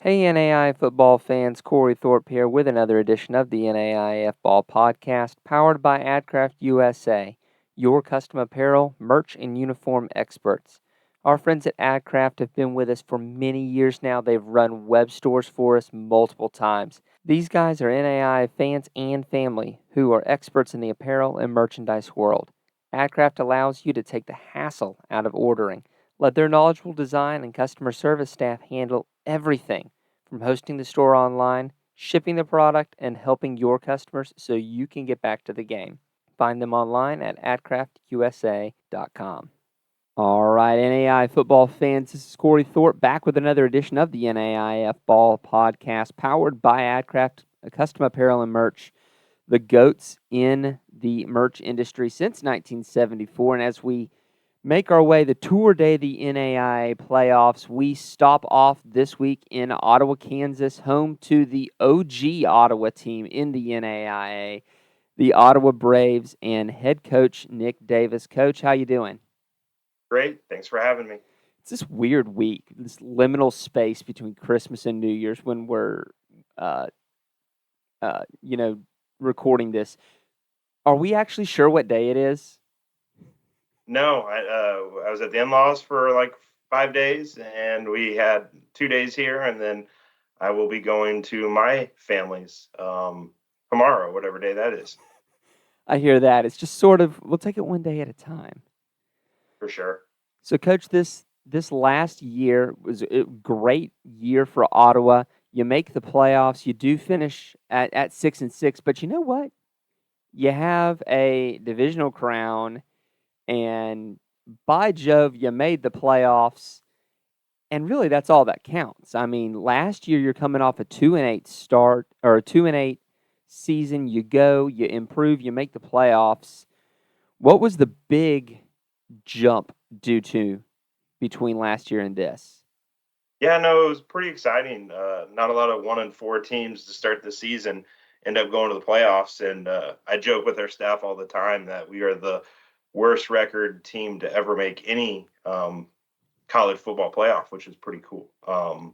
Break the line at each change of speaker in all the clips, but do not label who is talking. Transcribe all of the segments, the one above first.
Hey NAI football fans, Corey Thorpe here with another edition of the NAIFBALL podcast powered by AdCraft USA, your custom apparel, merch, and uniform experts. Our friends at AdCraft have been with us for many years now. They've run web stores for us multiple times. These guys are NAI fans and family who are experts in the apparel and merchandise world. AdCraft allows you to take the hassle out of ordering. Let their knowledgeable design and customer service staff handle everything from hosting the store online, shipping the product, and helping your customers so you can get back to the game. Find them online at adcraftusa.com. All right, NAI football fans, this is Corey Thorpe back with another edition of the NAIF Ball podcast powered by AdCraft, custom apparel and merch, the GOATs in the merch industry since 1974. And as we make our way the tour day of the NAIA playoffs, we stop off this week in Ottawa, Kansas, home to the OG Ottawa team in the NAIA, the Ottawa Braves, and head coach Nick Davis. Coach, how you doing?
Great. Thanks for having me.
It's this weird week, this liminal space between Christmas and New Year's when we're, uh, uh, you know, recording this. Are we actually sure what day it is?
No, I was at the in-laws for like 5 days, and we had 2 days here, and then I will be going to my family's tomorrow, whatever day that is,
I hear that. It's just sort of, we'll take it one day at a time.
for sure.
So, Coach, this last year was a great year for Ottawa. You make the playoffs. You do finish at 6-6, but you know what? You have a divisional crown, and by Jove, you made the playoffs. And really, that's all that counts. I mean, last year you're coming off a 2-8 start or a 2-8 season. You go, you improve, you make the playoffs. What was the big jump due to between last year and this?
Yeah, no, it was pretty exciting. Not a lot of 1-4 teams to start the season end up going to the playoffs, and I joke with our staff all the time that we are the worst record team to ever make any college football playoff, which is pretty cool.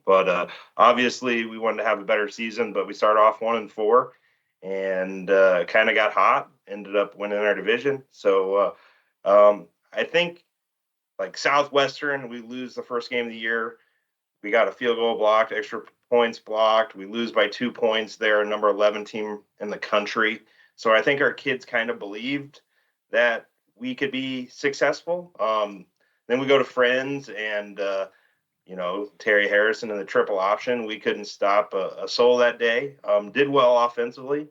But obviously, we wanted to have a better season, but we started off 1-4, and kind of got hot. Ended up winning our division. So I think like Southwestern, we lose the first game of the year. We got a field goal blocked, extra points blocked. We lose by 2 points. They're number 11 team in the country. So I think our kids kind of believed that we could be successful. Then we go to Friends and, Terry Harrison in the triple option. We couldn't stop a soul that day. Did well offensively.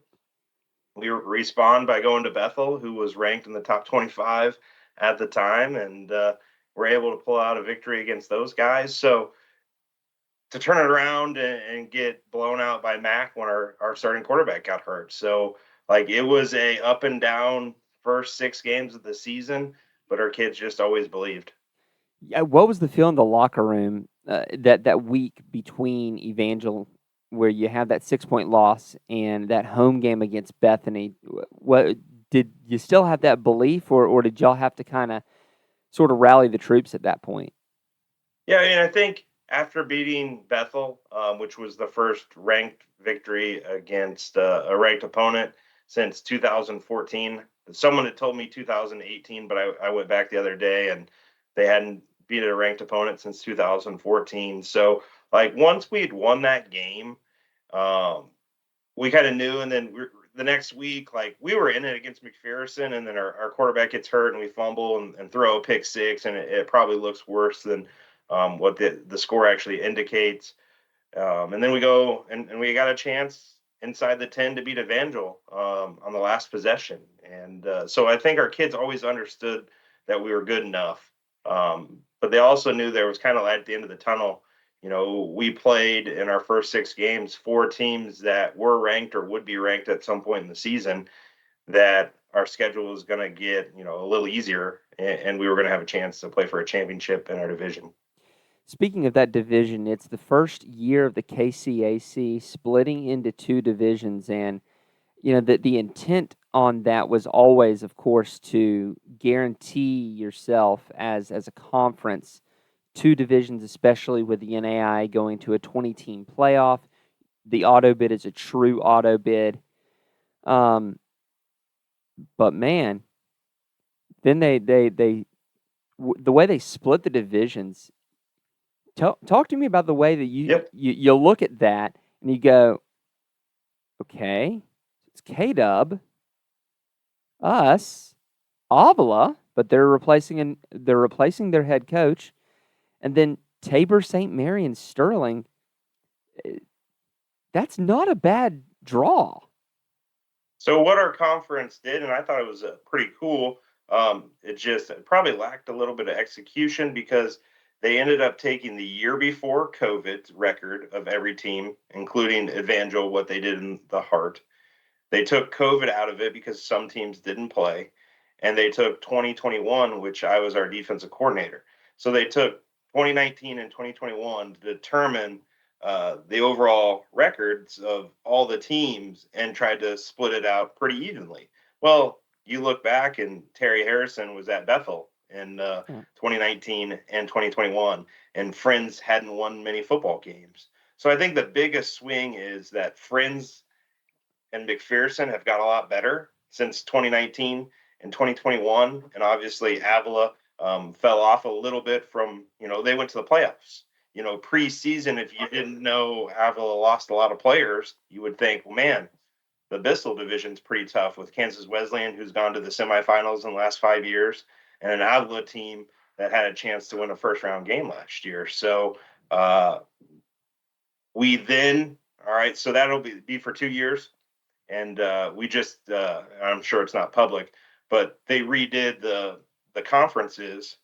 We respawned by going to Bethel, who was ranked in the top 25 at the time, and we're able to pull out a victory against those guys. So to turn it around and get blown out by Mac when our starting quarterback got hurt. So like it was a up and down first 6 games of the season, but our kids just always believed.
Yeah, what was the feel in the locker room that week between Evangel, where you have that 6 point loss, and that home game against Bethany? What did you still have that belief, or did y'all have to kind of sort of rally the troops at that point?
Yeah, I mean, I think after beating Bethel, which was the first ranked victory against a ranked opponent since 2014, someone had told me 2018, but I went back the other day and they hadn't beat a ranked opponent since 2014. So, like, once we had won that game, um, we kind of knew. And then the next week, like, we were in it against McPherson, and then our quarterback gets hurt and we fumble and throw a pick six, and it probably looks worse than what the score actually indicates. And then we go and we got a chance inside the 10 to beat Evangel on the last possession. And so I think our kids always understood that we were good enough. But they also knew there was kind of light at the end of the tunnel. We played in our first 6 games 4 teams that were ranked or would be ranked at some point in the season, that our schedule was going to get, a little easier, and we were going to have a chance to play for a championship in our division.
Speaking of that division, it's the first year of the KCAC splitting into two divisions, and the intent on that was always, of course, to guarantee yourself as a conference two divisions, especially with the NAIA going to a 20-team playoff. The auto bid is a true auto bid. But man, then the way they split the divisions. Talk to me about the way that you look at that and you go, okay, it's K-Dub, us, Avila, but they're replacing their head coach, and then Tabor, St. Mary, and Sterling. That's not a bad draw.
So what our conference did, and I thought it was pretty cool. It just probably lacked a little bit of execution because they ended up taking the year before COVID record of every team, including Evangel, what they did in the Heart. They took COVID out of it because some teams didn't play, and they took 2021, which I was our defensive coordinator. So they took 2019 and 2021 to determine the overall records of all the teams and tried to split it out pretty evenly. Well, you look back, and Terry Harrison was at Bethel in 2019 and 2021, and Friends hadn't won many football games. So I think the biggest swing is that Friends and McPherson have got a lot better since 2019 and 2021. And obviously, Avila fell off a little bit from, they went to the playoffs. Preseason, if you didn't know Avila lost a lot of players, you would think, well, man, the Bissell division's pretty tough with Kansas Wesleyan, who's gone to the semifinals in the last 5 years, and an Avila team that had a chance to win a first-round game last year. So we then, all right, so that'll be for 2 years. And we just, I'm sure it's not public, but they redid the conferences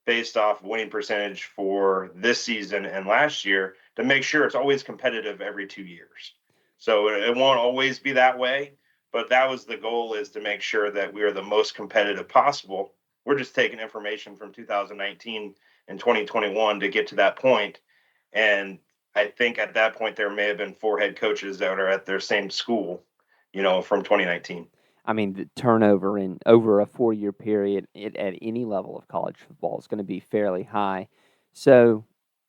based off winning percentage for this season and last year to make sure it's always competitive every 2 years. So it won't always be that way, but that was the goal, is to make sure that we are the most competitive possible. We're just taking information from 2019 and 2021 to get to that point. And I think at that point there may have been 4 head coaches that are at their same school, from 2019.
I mean, the turnover in over a 4-year period at any level of college football is going to be fairly high. So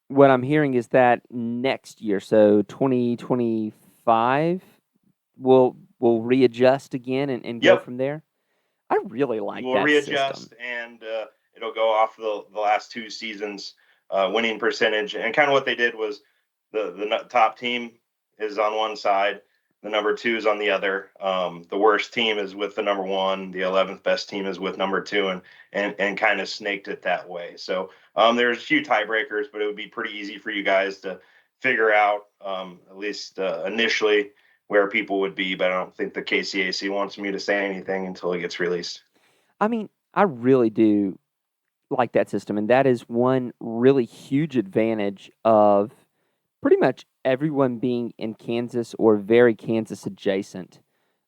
what I'm hearing is that next year, so 2025, we'll readjust again and go from there. I really like
We'll
that
readjust,
system.
and it'll go off the last 2 seasons winning percentage. And kind of what they did was the top team is on one side, the number 2 is on the other. The worst team is with the number 1. The 11th best team is with number 2, and kind of snaked it that way. So there's a few tiebreakers, but it would be pretty easy for you guys to figure out, at least initially, where people would be. But I don't think the KCAC wants me to say anything until it gets released.
I mean, I really do like that system, and that is one really huge advantage of pretty much everyone being in Kansas or very Kansas adjacent.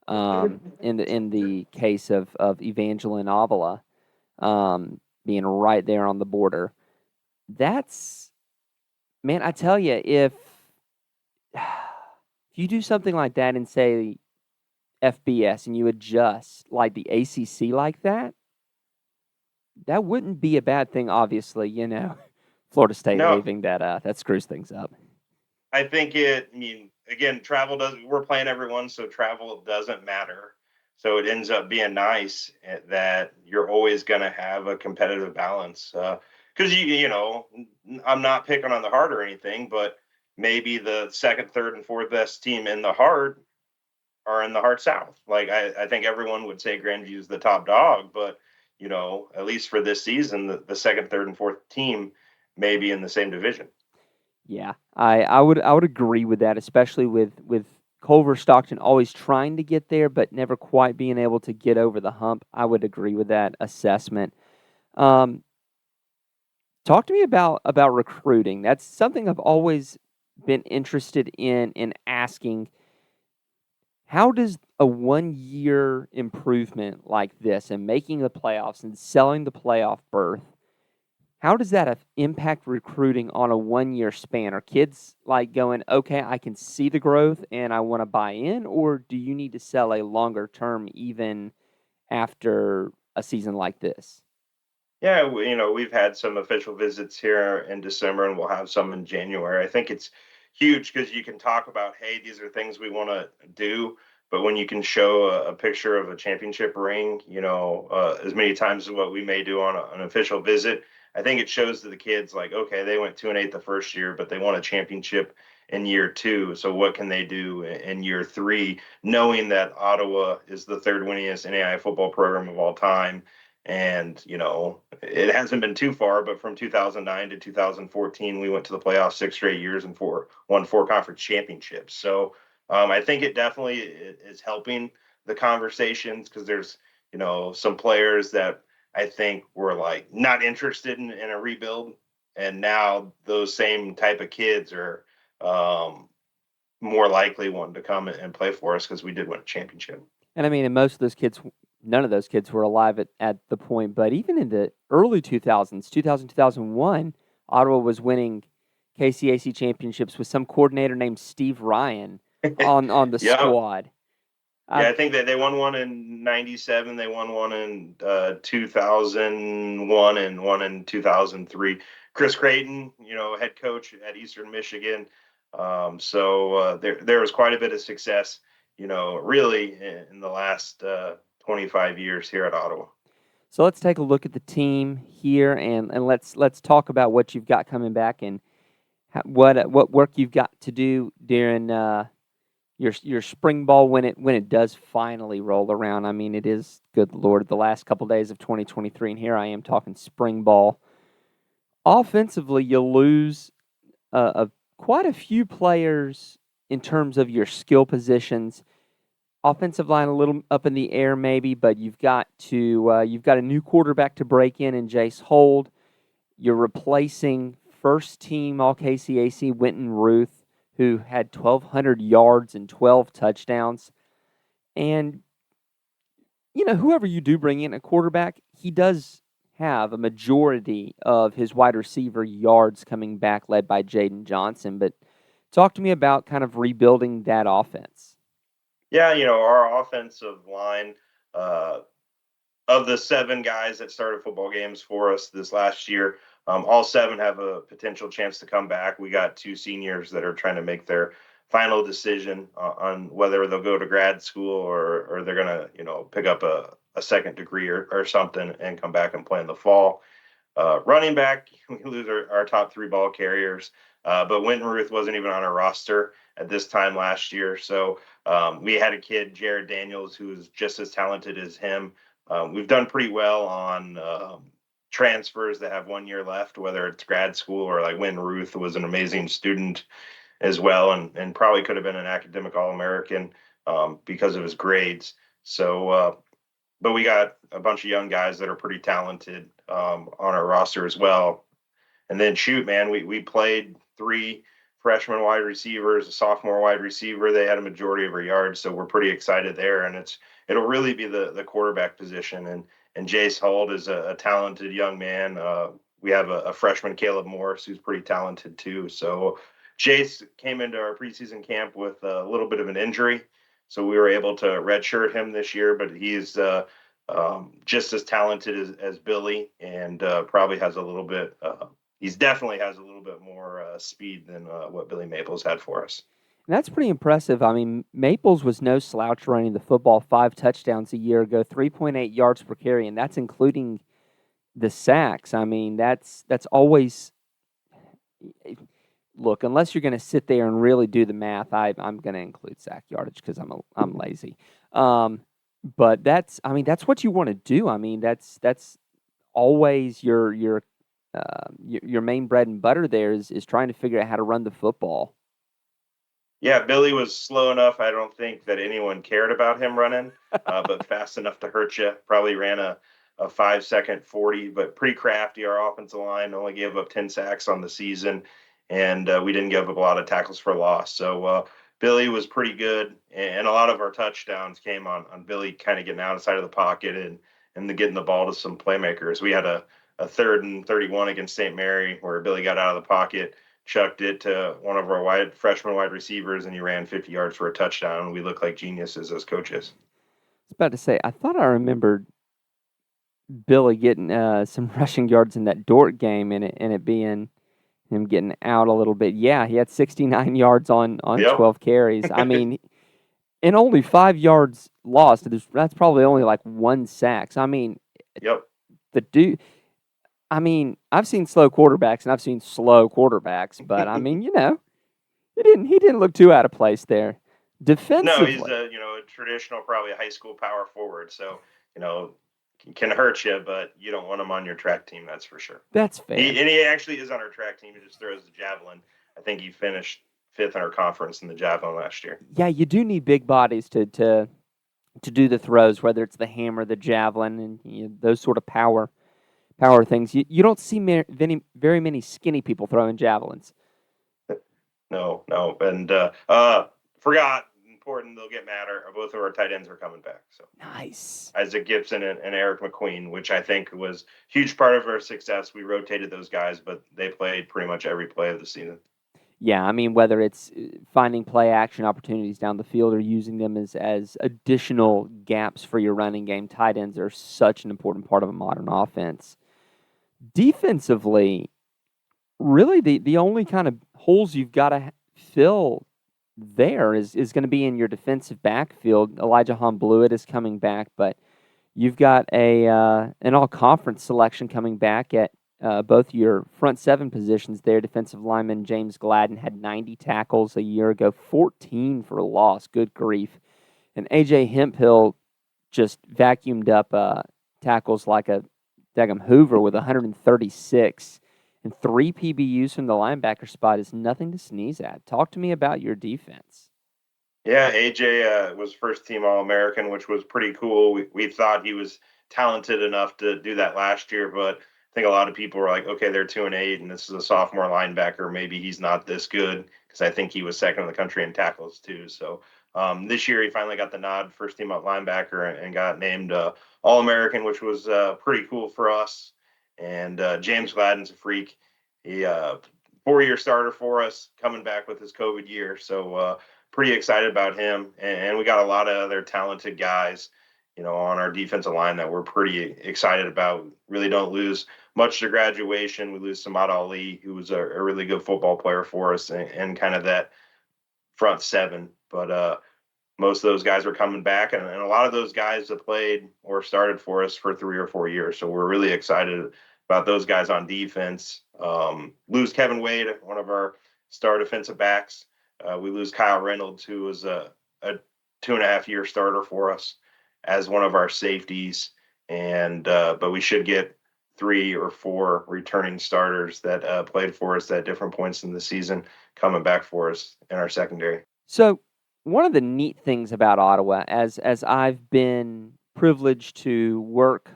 In the case of Evangel and Avila, being right there on the border, that's, man, I tell you, if you do something like that and say FBS and you adjust like the ACC like that, that wouldn't be a bad thing. Obviously, Florida State
No,
leaving, that screws things up.
I think again, travel doesn't, we're playing everyone, so travel doesn't matter. So it ends up being nice that you're always going to have a competitive balance. Because, I'm not picking on the Heart or anything, but maybe the second, third, and fourth best team in the Heart are in the Heart South. Like, I think everyone would say Grandview is the top dog, but, at least for this season, the second, third, and fourth team may be in the same division.
Yeah, I would agree with that, especially with Culver Stockton always trying to get there, but never quite being able to get over the hump. I would agree with that assessment. Talk to me about recruiting. That's something I've always been interested in asking. How does a 1-year improvement like this and making the playoffs and selling the playoff berth, how does that impact recruiting on a 1-year span? Are kids like going, okay, I can see the growth and I want to buy in, or do you need to sell a longer term even after a season like this?
Yeah, we've had some official visits here in December, and we'll have some in January. I think it's huge because you can talk about, hey, these are things we want to do, but when you can show a picture of a championship ring, as many times as what we may do on an official visit, I think it shows to the kids like, okay, they went 2-8 the first year, but they won a championship in year two. So what can they do in year three, knowing that Ottawa is the third winningest NAIA football program of all time? And, it hasn't been too far, but from 2009 to 2014, we went to the playoffs 6 straight years and won four conference championships. So I think it definitely is helping the conversations because there's, some players that I think were like not interested in a rebuild. And now those same type of kids are more likely wanting to come and play for us because we did win a championship.
And I mean, and most of those kids, none of those kids were alive at the point, but even in the early 2000s, 2000, 2001, Ottawa was winning KCAC championships with some coordinator named Steve Ryan on the
Yeah.
squad.
Yeah, I think that they won one in '97. They won one in 2001 and one in 2003. Chris Creighton, head coach at Eastern Michigan. So there was quite a bit of success, really in the last 25 years here at Ottawa.
So let's take a look at the team here, and let's talk about what you've got coming back and what work you've got to do during your spring ball when it does finally roll around. I mean, it is, good Lord, the last couple days of 2023, and here I am talking spring ball. Offensively, you'll lose quite a few players in terms of your skill positions. Offensive line a little up in the air maybe, but you've got a new quarterback to break in Jace Hold. You're replacing first team All KCAC Winton Ruth, who had 1,200 yards and 12 touchdowns. And, whoever you do bring in a quarterback, he does have a majority of his wide receiver yards coming back, led by Jaden Johnson. But talk to me about kind of rebuilding that offense.
Yeah, our offensive line, uh, of the seven guys that started football games for us this last year, all seven have a potential chance to come back. We got two seniors that are trying to make their final decision on whether they'll go to grad school or they're going to, pick up a second degree or something and come back and play in the fall. Running back, we lose our top three ball carriers, but Winton Ruth wasn't even on our roster at this time last year. So we had a kid, Jared Daniels, who was just as talented as him. We've done pretty well on transfers that have 1 year left, whether it's grad school or like Winton Ruth was an amazing student as well, and probably could have been an academic All-American because of his grades. So but we got a bunch of young guys that are pretty talented on our roster as well. And then shoot, man, we played three freshman wide receivers, a sophomore wide receiver. They had a majority of our yards, so we're pretty excited there. And it'll really be the quarterback position. And Jace Hold is a talented young man. We have a freshman, Caleb Morris, who's pretty talented too. So Jace came into our preseason camp with a little bit of an injury, so we were able to redshirt him this year. But he's just as talented as Billy, and probably has a little bit. He's definitely has a little bit more speed than what Billy Maples had for us.
And that's pretty impressive. I mean, Maples was no slouch running the football, 5 touchdowns a year ago, 3.8 yards per carry, and that's including the sacks. I mean, that's always look. Unless you're going to sit there and really do the math, I'm going to include sack yardage because I'm lazy. But that's what you want to do. I mean, that's always your main bread and butter. There is trying to figure out how to run the football.
Yeah, Billy was slow enough. I don't think that anyone cared about him running, but fast enough to hurt you. Probably ran a 5 second 40, but pretty crafty. Our offensive line only gave up 10 sacks on the season, and we didn't give up a lot of tackles for loss. So Billy was pretty good, and a lot of our touchdowns came on Billy kind of getting outside of the pocket and getting the ball to some playmakers. We had a 3rd and 31 against St. Mary where Billy got out of the pocket, chucked it to one of our freshman wide receivers, and he ran 50 yards for a touchdown. And we looked like geniuses as coaches.
I was about to say, I thought I remembered Billy getting some rushing yards in that Dort game, and it being him getting out a little bit. Yeah, he had 69 yards on
Yep.
12 carries. I mean, and only 5 yards lost. That's probably only like one sack. So, I mean,
Yep.
the dude. I mean, I've seen slow quarterbacks and I've seen slow quarterbacks, but I mean, he didn't look too out of place there.
No, he's
Defensively,
a traditional, probably high school power forward. So you know can hurt you, but you don't want him on your track team. That's for sure.
that's fair.
He actually is on our track team. He just throws the javelin. I think he finished fifth in our conference in the javelin last year.
Yeah, you do need big bodies to do the throws, whether it's the hammer, the javelin, and those sort of power things. You don't see very many skinny people throwing javelins.
No, no, and forgot important. They'll get madder. Both of our tight ends are coming back. So
Nice.
Isaac Gibson and Eric McQueen, which I think was a huge part of our success. We rotated those guys, but they played pretty much every play of the season.
Yeah, I mean, whether it's finding play action opportunities down the field or using them as additional gaps for your running game, tight ends are such an important part of a modern offense. Defensively, really the only kind of holes you've got to fill there is going to be in your defensive backfield. Elijah Hahn Blewett is coming back, but you've got an all conference selection coming back at both your front seven positions there. Defensive lineman James Gladden had 90 tackles a year ago, 14 for loss. Good grief. And AJ Hemphill just vacuumed up tackles like a daggum Hoover with 136. And 3 PBUs from the linebacker spot is nothing to sneeze at. Talk to me about your defense.
Yeah, AJ was first team All American, which was pretty cool. We thought he was talented enough to do that last year, but I think a lot of people were like, okay, they're 2-8, and this is a sophomore linebacker. Maybe he's not this good because I think he was second in the country in tackles too. So this year he finally got the nod, first team up linebacker, and got named All American, which was pretty cool for us. And James Gladden's a freak. He 4-year starter for us, coming back with his COVID year. So pretty excited about him. And we got a lot of other talented guys, on our defensive line that we're pretty excited about. Really don't lose much to graduation. We lose Samad Ali, who was a really good football player for us, and kind of that front seven. But most of those guys are coming back, and a lot of those guys have played or started for us for 3 or 4 years. So we're really excited about those guys on defense. Lose Kevin Wade, one of our star defensive backs. We lose Kyle Reynolds, who was a 2.5-year starter for us as one of our safeties. And but we should get 3 or 4 returning starters that played for us at different points in the season coming back for us in our secondary.
So, one of the neat things about Ottawa, as I've been privileged to work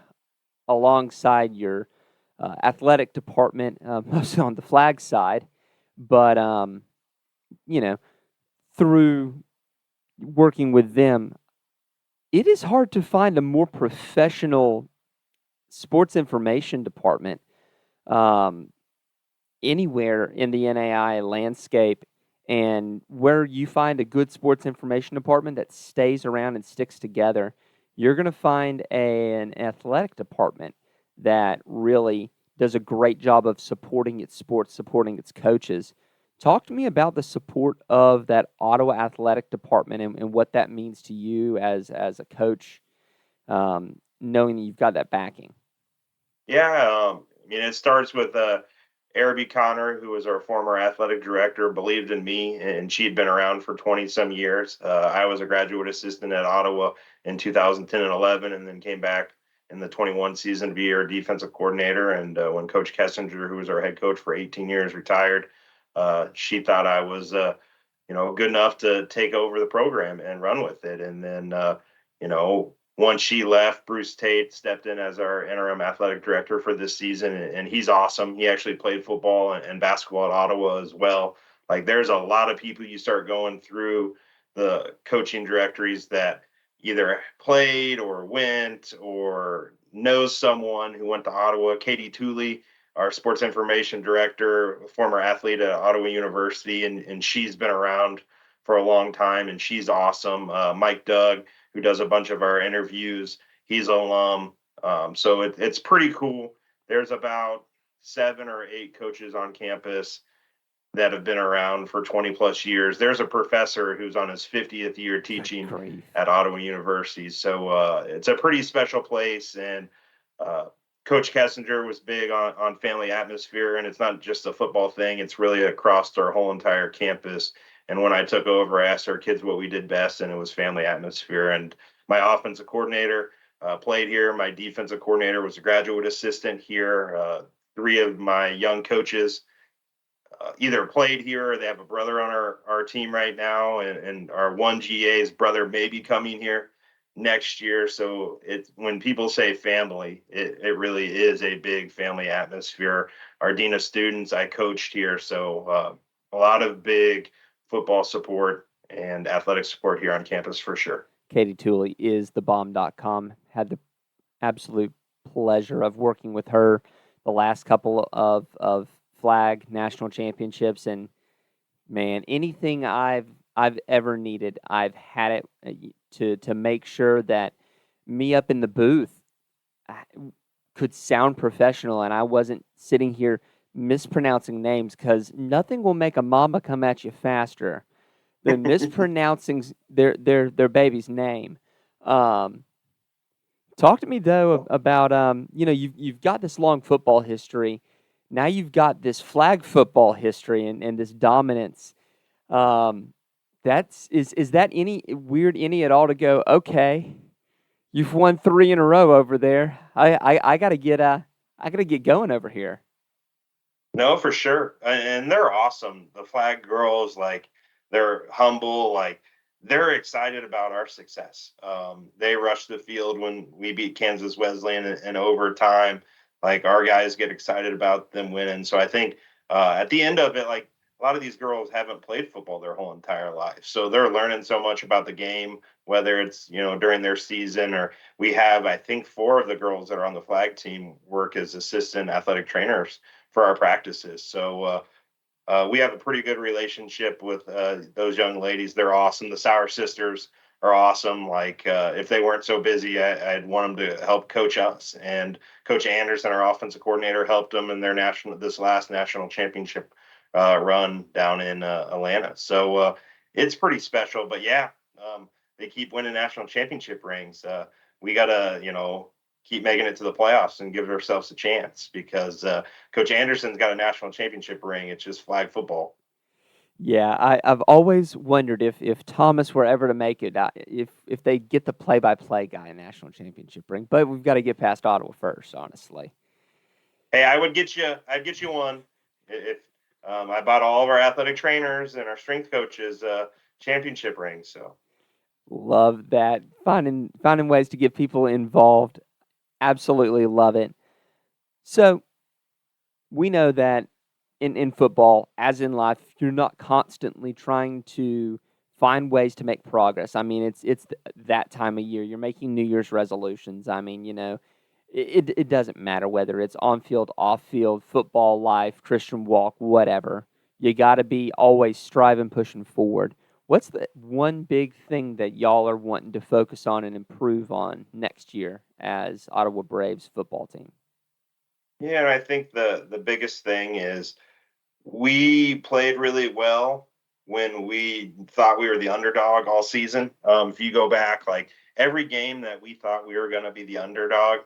alongside your athletic department, mostly on the flag side, but you know, through working with them, it is hard to find a more professional sports information department um, anywhere in the NAI landscape, and where you find a good sports information department that stays around and sticks together, you're going to find an athletic department that really does a great job of supporting its sports, supporting its coaches. Talk to me about the support of that Ottawa athletic department, and what that means to you as a coach, knowing that you've got that backing.
Yeah, I mean, it starts with Araby Connor, who was our former athletic director, believed in me, and she had been around for 20 some years. I was a graduate assistant at Ottawa in 2010 and 11, and then came back in the 21 season to be our defensive coordinator. And when Coach Kessinger, who was our head coach for 18 years, retired, she thought I was, good enough to take over the program and run with it. And then, once she left, Bruce Tate stepped in as our interim athletic director for this season, and he's awesome. He actually played football and basketball at Ottawa as well. Like, there's a lot of people you start going through the coaching directories that either played or went or knows someone who went to Ottawa. Katie Tooley, our sports information director, former athlete at Ottawa University, and she's been around for a long time, and she's awesome. Mike Doug, who does a bunch of our interviews, he's an alum. So it's pretty cool. There's about 7 or 8 coaches on campus that have been around for 20 plus years. There's a professor who's on his 50th year
Good
teaching
grief.
at Ottawa University. So it's a pretty special place. And uh, Coach Kessinger was big on family atmosphere. And it's not just a football thing, it's really across our whole entire campus. And when I took over, I asked our kids what we did best, and it was family atmosphere. And my offensive coordinator played here. My defensive coordinator was a graduate assistant here. 3 of my young coaches either played here or they have a brother on our team right now, and our one GA's brother may be coming here next year. So it's when people say family, it really is a big family atmosphere. Our dean of students, I coached here, so a lot of big football support and athletic support here on campus for sure.
Katie Tooley is thebomb.com. Had the absolute pleasure of working with her the last couple of flag national championships, and man, anything I've ever needed, I've had it to make sure that me up in the booth could sound professional and I wasn't sitting here mispronouncing names, because nothing will make a mama come at you faster than mispronouncing their baby's name. Um, Talk to me though about you've got this long football history. Now you've got this flag football history and this dominance. Um, is that any weird any at all to go, okay, you've won 3 in a row over there. I gotta get going over here.
No, for sure. And they're awesome. The flag girls, like, they're humble, like, they're excited about our success. They rush the field when we beat Kansas Wesleyan in overtime. Like, our guys get excited about them winning. So I think at the end of it, like, a lot of these girls haven't played football their whole entire life. So they're learning so much about the game, whether it's, during their season, or we have, I think, 4 of the girls that are on the flag team work as assistant athletic trainers for our practices. So we have a pretty good relationship with those young ladies. They're awesome. The Sauer sisters are awesome. Like, if they weren't so busy, I'd want them to help coach us. And Coach Anderson, our offensive coordinator, helped them in their this last national championship run down in Atlanta. So it's pretty special. But yeah, they keep winning national championship rings. We gotta, keep making it to the playoffs and give ourselves a chance, because Coach Anderson's got a national championship ring. It's just flag football.
Yeah, I've always wondered if Thomas were ever to make it, if they get the play-by-play guy a national championship ring. But we've got to get past Ottawa first, honestly.
Hey, I'd get you one if I bought all of our athletic trainers and our strength coaches championship rings. So
Love that. Finding ways to get people involved. Absolutely love it. So we know that in football, as in life, you're not constantly trying to find ways to make progress. I mean, it's that time of year. You're making New Year's resolutions. I mean, it doesn't matter whether it's on field, off field, football life, Christian walk, whatever. You got to be always striving, pushing forward. What's the one big thing that y'all are wanting to focus on and improve on next year as Ottawa Braves football team?
yeah, and I think the biggest thing is we played really well when we thought we were the underdog all season. If you go back, like, every game that we thought we were going to be the underdog,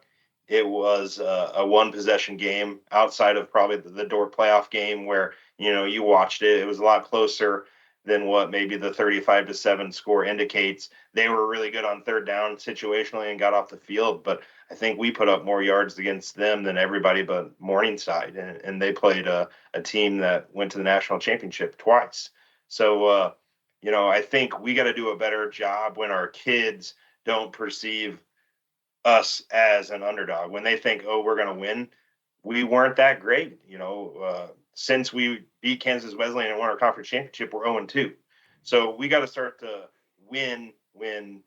it was a one possession game, outside of probably the Dort playoff game where, you watched it. It was a lot closer than what maybe the 35-7 score indicates. They were really good on third down situationally and got off the field, but I think we put up more yards against them than everybody but Morningside, and they played a team that went to the national championship twice. So, I think we got to do a better job when our kids don't perceive us as an underdog. When they think, oh, we're going to win, we weren't that great. Since we beat Kansas Wesleyan and won our conference championship, we're 0-2. So we got to start to win when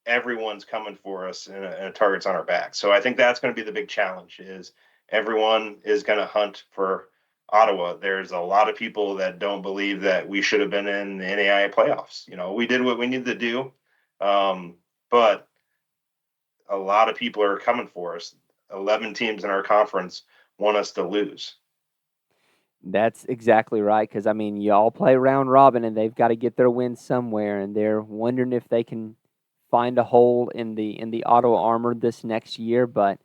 everyone's coming for us and a target's on our back. So I think that's going to be the big challenge, is everyone is going to hunt for Ottawa. There's a lot of people that don't believe that we should have been in the NAIA playoffs. We did what we needed to do. But a lot of people are coming for us. 11 teams in our conference want us to lose.
That's exactly right. Because I mean, y'all play round robin, and they've got to get their win somewhere, and they're wondering if they can find a hole in the Ottawa armor this next year. But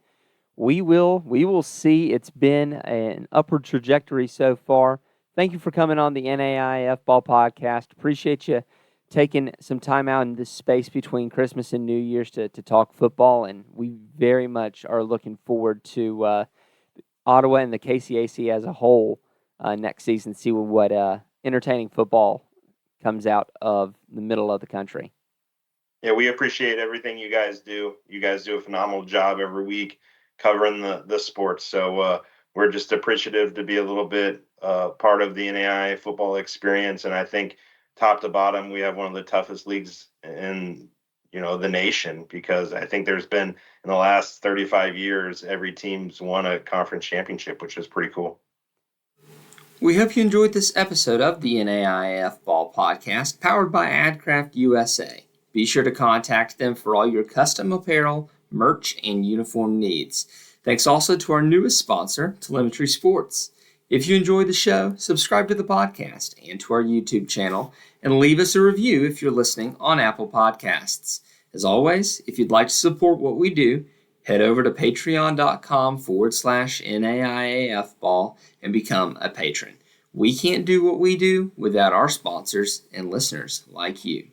we will see. It's been an upward trajectory so far. Thank you for coming on the NAIF Ball Podcast. Appreciate you taking some time out in this space between Christmas and New Year's to talk football, and we very much are looking forward to Ottawa and the KCAC as a whole next season. See what entertaining football comes out of the middle of the country.
Yeah, we appreciate everything you guys do. You guys do a phenomenal job every week covering the sports. So we're just appreciative to be a little bit part of the NAI football experience. And I think top to bottom, we have one of the toughest leagues in the nation, because I think there's been in the last 35 years, every team's won a conference championship, which is pretty cool.
We hope you enjoyed this episode of the NAIF Ball Podcast, powered by AdCraft USA. Be sure to contact them for all your custom apparel, merch, and uniform needs. Thanks also to our newest sponsor, Telemetry Sports. If you enjoyed the show, subscribe to the podcast and to our YouTube channel, and leave us a review if you're listening on Apple Podcasts. As always, if you'd like to support what we do, head over to patreon.com/NAIAFBall and become a patron. We can't do what we do without our sponsors and listeners like you.